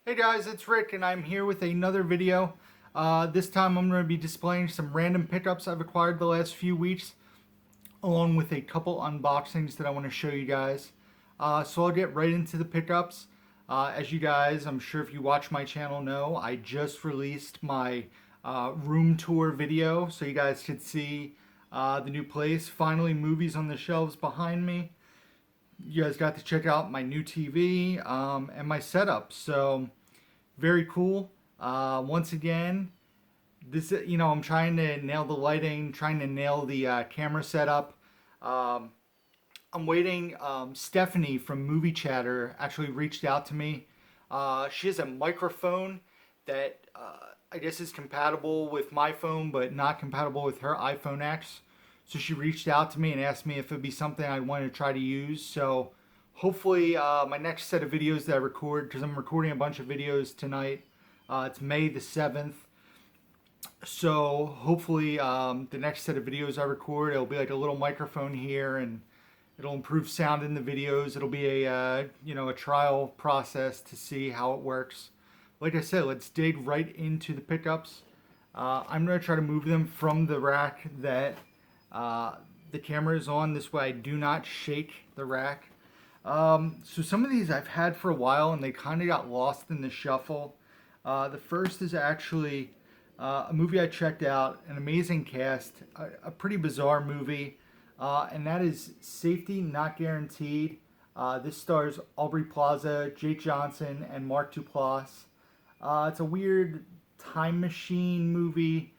Hey guys, it's Rick and I'm here with another video. This time I'm going to be displaying some random pickups I've acquired the last few weeks, along with a couple unboxings that I want to show you guys. So I'll get right into the pickups. As you guys, I'm sure if you watch my channel know, I just released my room tour video so you guys could see the new place. Finally, movies on the shelves behind me. You guys got to check out my new TV and my setup. So very cool. Once again, I'm trying to nail the lighting, trying to nail the camera setup. Um, I'm waiting. Stephanie from Movie Chatter actually reached out to me. She has a microphone that I guess is compatible with my phone, but not compatible with her iPhone X. So she reached out to me and asked me if it'd be something I wanted to try to use. So hopefully, my next set of videos that I record, because I'm recording a bunch of videos tonight. It's May the 7th. So hopefully, the next set of videos I record, it'll be like a little microphone here, and it'll improve sound in the videos. It'll be a trial process to see how it works. Like I said, let's dig right into the pickups. I'm gonna try to move them from the rack that the camera is on. This way I do not shake the rack. So some of these I've had for a while and they kind of got lost in the shuffle. The first is actually a movie I checked out, an amazing cast, a pretty bizarre movie, and that is Safety Not Guaranteed. This stars Aubrey Plaza, Jake Johnson, and Mark Duplass. It's a weird time machine movie.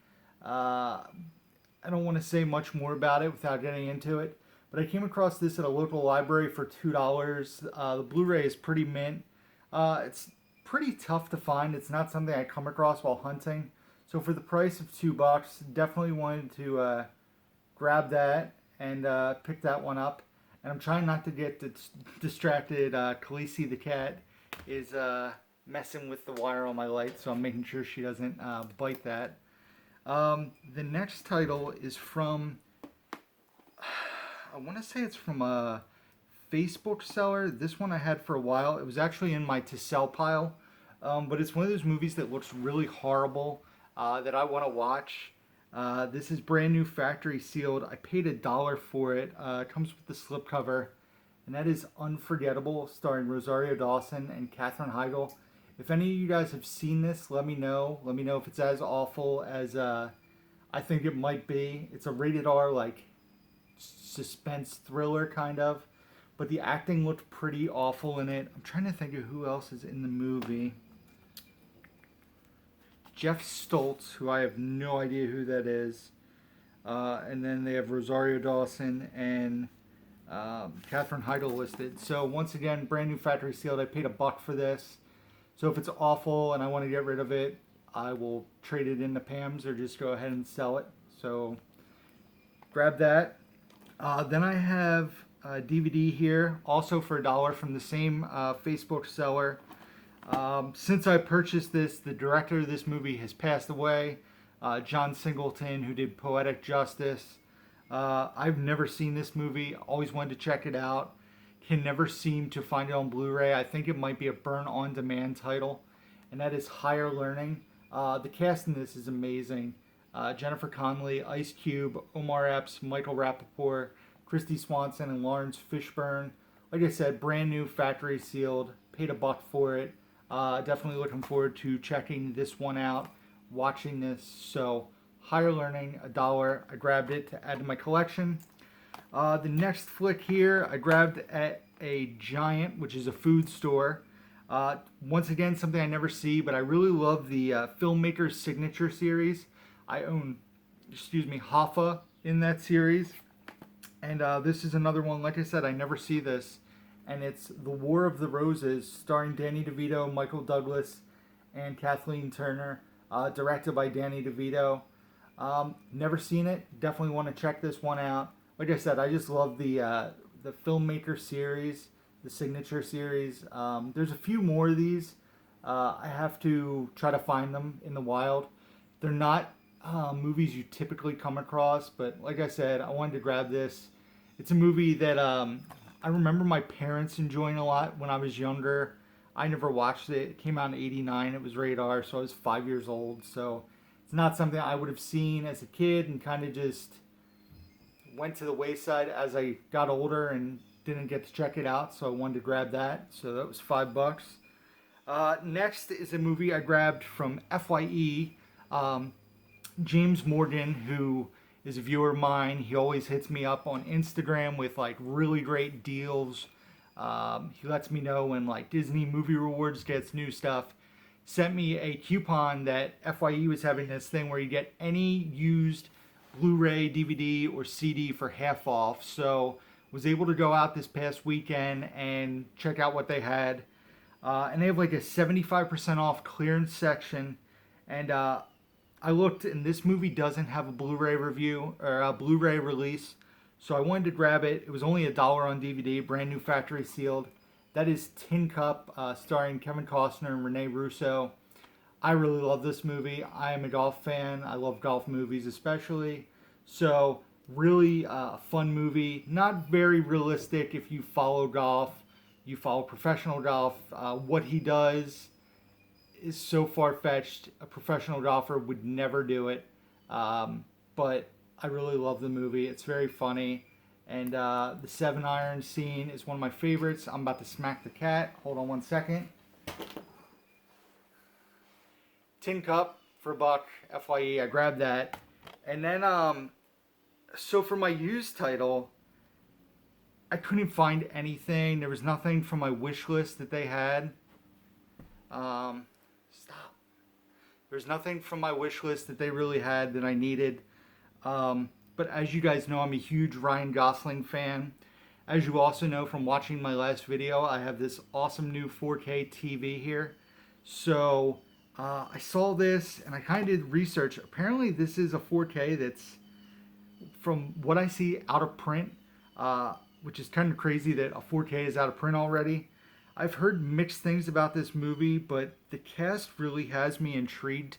I don't want to say much more about it without getting into it, but I came across this at a local library for $2. The Blu-ray is pretty mint. It's pretty tough to find. It's not something I come across while hunting. So for the price of $2, definitely wanted to grab that and pick that one up. And I'm trying not to get distracted. Khaleesi the cat is messing with the wire on my light, so I'm making sure she doesn't bite that. The next title is from, I want to say it's from a Facebook seller. This one I had for a while. It was actually in my to sell pile, but it's one of those movies that looks really horrible that I want to watch. This is brand new, factory sealed. I paid $1 for it. It comes with the slipcover, and that is Unforgettable, starring Rosario Dawson and Katherine Heigl. If any of you guys have seen this, let me know. Let me know if it's as awful as I think it might be. It's a rated R, like, suspense thriller, kind of. But the acting looked pretty awful in it. I'm trying to think of who else is in the movie. Jeff Stoltz, who I have no idea who that is. And then they have Rosario Dawson and Katherine Heigl listed. So once again, brand new, factory sealed. I paid $1 for this. So if it's awful and I want to get rid of it, I will trade it into Pam's or just go ahead and sell it. So grab that. Then I have a DVD here, also for $1 from the same Facebook seller. Since I purchased this, the director of this movie has passed away. John Singleton, who did Poetic Justice. I've never seen this movie. Always wanted to check it out. Can never seem to find it on Blu-ray. I think it might be a burn-on-demand title, and that is Higher Learning. The cast in this is amazing. Jennifer Connelly, Ice Cube, Omar Epps, Michael Rappaport, Christy Swanson, and Lawrence Fishburne. Like I said, brand new, factory sealed. Paid $1 for it. Definitely looking forward to checking this one out, watching this. So, Higher Learning, $1. I grabbed it to add to my collection. The next flick here, I grabbed at a Giant, which is a food store. Once again, something I never see, but I really love the Filmmaker's Signature series. I own, Hoffa in that series. And this is another one, like I said, I never see this. And it's The War of the Roses, starring Danny DeVito, Michael Douglas, and Kathleen Turner. Directed by Danny DeVito. Never seen it. Definitely want to check this one out. Like I said, I just love the Filmmaker series, the Signature series. There's a few more of these. I have to try to find them in the wild. They're not movies you typically come across, but like I said, I wanted to grab this. It's a movie that I remember my parents enjoying a lot when I was younger. I never watched it. It came out in '89. It was rated R, so I was 5 years old. So it's not something I would have seen as a kid, and kind of just went to the wayside as I got older and didn't get to check it out. So I wanted to grab that. So that was $5. Next is a movie I grabbed from FYE. James Morgan, who is a viewer of mine, he always hits me up on Instagram with like really great deals. He lets me know when like Disney Movie Rewards gets new stuff. Sent me a coupon that FYE was having this thing where you get any used Blu-ray, DVD, or CD for half off. So was able to go out this past weekend and check out what they had. And they have like a 75% off clearance section. And I looked, and this movie doesn't have a Blu-ray review or a Blu-ray release. So I wanted to grab it. It was only $1 on DVD, brand new factory sealed. That is Tin Cup, starring Kevin Costner and Rene Russo. I really love this movie. I am a golf fan. I love golf movies especially. So really fun movie. Not very realistic if you follow golf. You follow professional golf. What he does is so far-fetched. A professional golfer would never do it. But I really love the movie. It's very funny. And the 7-iron scene is one of my favorites. I'm about to smack the cat. Hold on one second. Tin Cup for $1, FYE. I grabbed that. And then, so for my used title, I couldn't find anything. There was nothing from my wish list that they had. Stop. There's nothing from my wish list that they really had that I needed. But as you guys know, I'm a huge Ryan Gosling fan. As you also know from watching my last video, I have this awesome new 4K TV here. So I saw this and I kind of did research. Apparently this is a 4K that's, from what I see, out of print. Which is kind of crazy that a 4K is out of print already. I've heard mixed things about this movie, but the cast really has me intrigued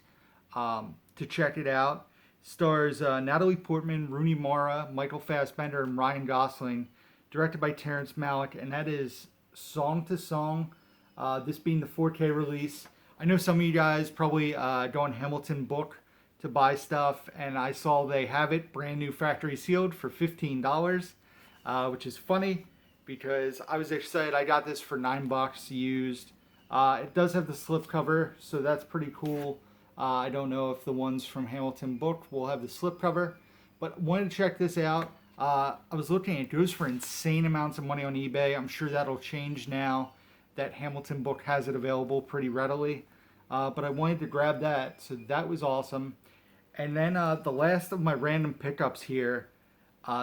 to check it out. Stars Natalie Portman, Rooney Mara, Michael Fassbender, and Ryan Gosling. Directed by Terrence Malick, and that is Song to Song. This being the 4K release. I know some of you guys probably go on Hamilton Book to buy stuff, and I saw they have it brand new factory sealed for $15. Which is funny because I was excited. I got this for $9 used. It does have the slipcover, so that's pretty cool. I don't know if the ones from Hamilton Book will have the slipcover, but wanted to check this out. I was looking, it goes for insane amounts of money on eBay. I'm sure that'll change now that Hamilton Book has it available pretty readily. But I wanted to grab that, so that was awesome. And then the last of my random pickups here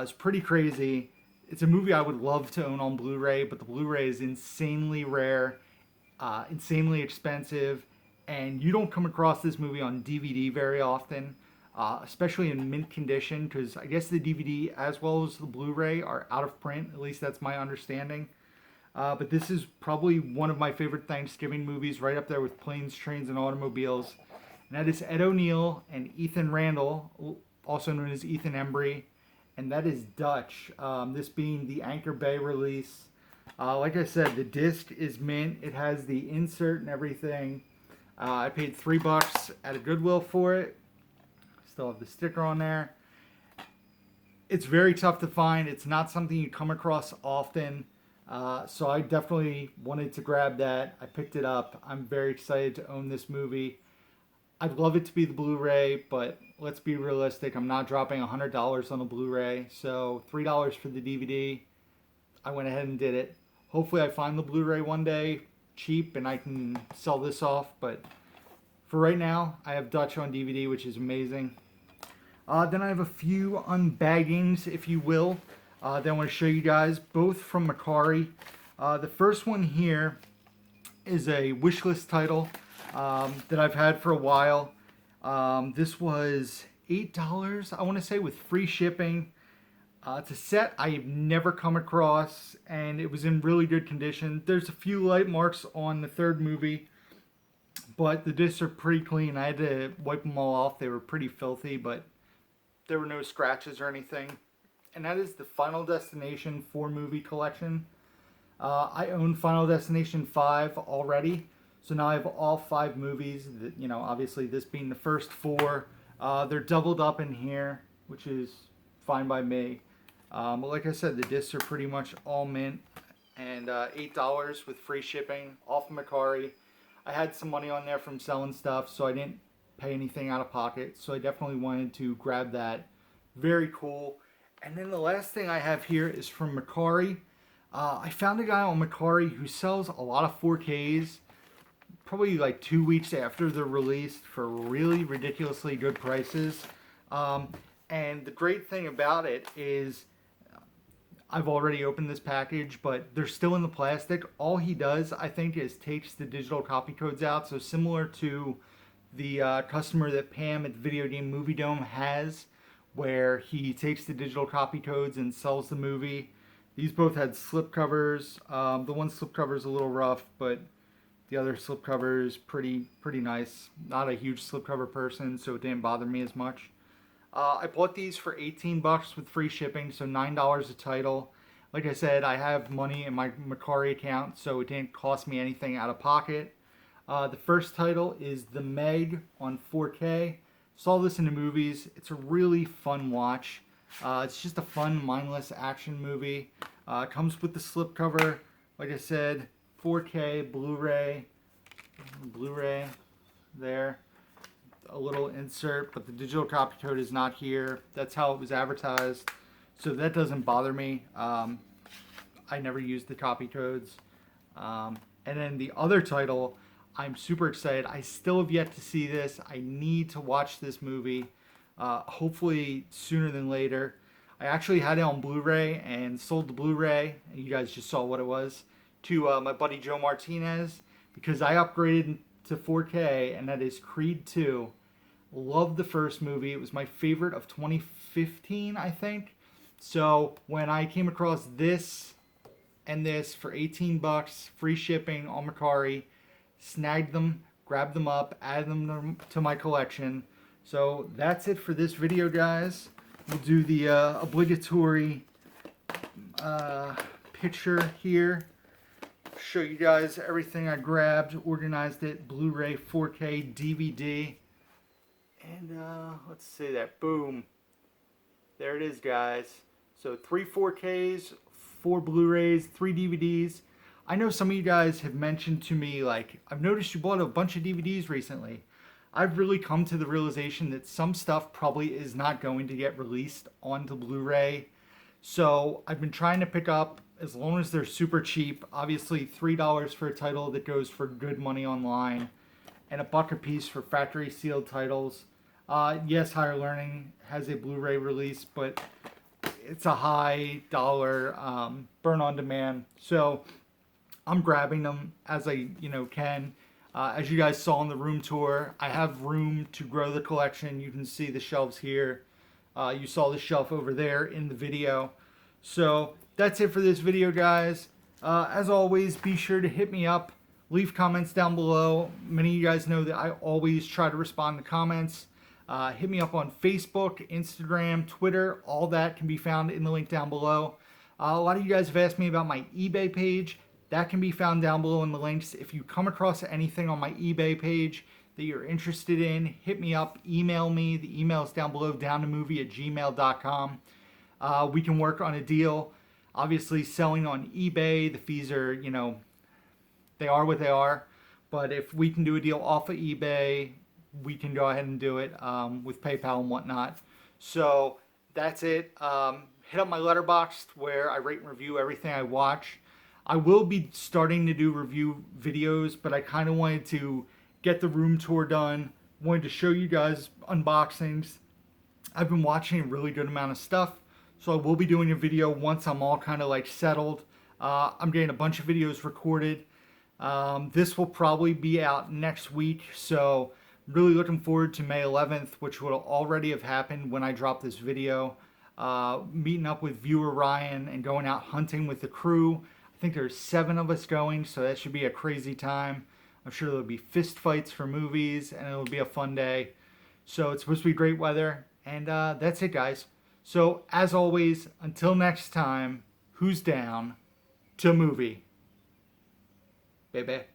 is pretty crazy. It's a movie I would love to own on Blu-ray, but the Blu-ray is insanely rare, insanely expensive, and you don't come across this movie on DVD very often, especially in mint condition, because I guess the DVD as well as the Blu-ray are out of print. At least that's my understanding. But this is probably one of my favorite Thanksgiving movies, right up there with Planes, Trains, and Automobiles. And that is Ed O'Neill and Ethan Randall, also known as Ethan Embry. And that is Dutch, this being the Anchor Bay release. Like I said, the disc is mint. It has the insert and everything. I paid $3 at a Goodwill for it. Still have the sticker on there. It's very tough to find. It's not something you come across often. So I definitely wanted to grab that. I picked it up. I'm very excited to own this movie. I'd love it to be the Blu-ray, but let's be realistic. I'm not dropping $100 on a Blu-ray, so $3 for the DVD. I went ahead and did it. Hopefully I find the Blu-ray one day cheap and I can sell this off, but for right now, I have Dutch on DVD, which is amazing. Then I have a few unbaggings, if you will, that I want to show you guys, both from Mercari. The first one here is a wishlist title that I've had for a while. This was $8, I want to say, with free shipping. It's a set I've never come across, and it was in really good condition. There's a few light marks on the third movie, but the discs are pretty clean. I had to wipe them all off. They were pretty filthy, but there were no scratches or anything. And that is the Final Destination 4-movie collection. I own Final Destination 5 already, so now I have all 5 movies. That, obviously this being the first 4. They're doubled up in here, which is fine by me. But like I said, the discs are pretty much all mint, and $8 with free shipping off of Mercari. I had some money on there from selling stuff, so I didn't pay anything out of pocket. So I definitely wanted to grab that. Very cool. And then the last thing I have here is from Mercari. I found a guy on Mercari who sells a lot of 4Ks, probably like 2 weeks after they're released, for really ridiculously good prices. And the great thing about it is, I've already opened this package, but they're still in the plastic. All he does, I think, is takes the digital copy codes out. So similar to the customer that Pam at the Video Game Movie Dome has, where he takes the digital copy codes and sells the movie. These both had slip covers. The one slip cover is a little rough, but the other slip cover is pretty nice. Not a huge slip cover person, so it didn't bother me as much. I bought these for $18 with free shipping, so $9 a title. Like I said, I have money in my Mercari account, so it didn't cost me anything out of pocket. The first title is The Meg on 4K. Saw this in the movies. It's a really fun watch. It's just a fun, mindless action movie. Comes with the slipcover. Like I said, 4K, Blu-ray there. A little insert, but the digital copy code is not here. That's how it was advertised, so that doesn't bother me. I never used the copy codes. And then the other title, I'm super excited. I still have yet to see this. I need to watch this movie, hopefully sooner than later. I actually had it on Blu-ray and sold the Blu-ray, and you guys just saw what it was, to my buddy Joe Martinez, because I upgraded to 4K, and that is Creed 2. Loved the first movie. It was my favorite of 2015, I think. So when I came across this and this for $18, free shipping on Mercari, snagged them, grabbed them up, added them to my collection. So that's it for this video, guys. We'll do the obligatory picture here. Show you guys everything I grabbed, organized it, Blu-ray, 4K, DVD. And let's see that. Boom. There it is, guys. So 3 4Ks, 4 Blu-rays, 3 DVDs. I know some of you guys have mentioned to me, like, I've noticed you bought a bunch of DVDs recently. I've really come to the realization that some stuff probably is not going to get released onto Blu-ray. So I've been trying to pick up, as long as they're super cheap, obviously $3 for a title that goes for good money online, and $1 a piece for factory sealed titles. Yes, Higher Learning has a Blu-ray release, but it's a high dollar burn on demand. So I'm grabbing them as I can. As you guys saw on the room tour, I have room to grow the collection. You can see the shelves here. You saw the shelf over there in the video. So that's it for this video, guys. As always, be sure to hit me up. Leave comments down below. Many of you guys know that I always try to respond to comments. Hit me up on Facebook, Instagram, Twitter. All that can be found in the link down below. A lot of you guys have asked me about my eBay page. That can be found down below in the links. If you come across anything on my eBay page that you're interested in, hit me up, email me. The email is down below, downtomovie@gmail.com. We can work on a deal. Obviously, selling on eBay, the fees are, they are what they are. But if we can do a deal off of eBay, we can go ahead and do it with PayPal and whatnot. So that's it. Hit up my Letterboxd where I rate and review everything I watch. I will be starting to do review videos, but I kind of wanted to get the room tour done. Wanted to show you guys unboxings. I've been watching a really good amount of stuff, so I will be doing a video once I'm all kind of like settled. I'm getting a bunch of videos recorded. This will probably be out next week, so really looking forward to May 11th, which will already have happened when I drop this video. Meeting up with viewer Ryan and going out hunting with the crew. I think there's 7 of us going, so that should be a crazy time. I'm sure there'll be fist fights for movies, and it'll be a fun day. So it's supposed to be great weather, and that's it, guys. So as always, until next time, who's down to movie? baby.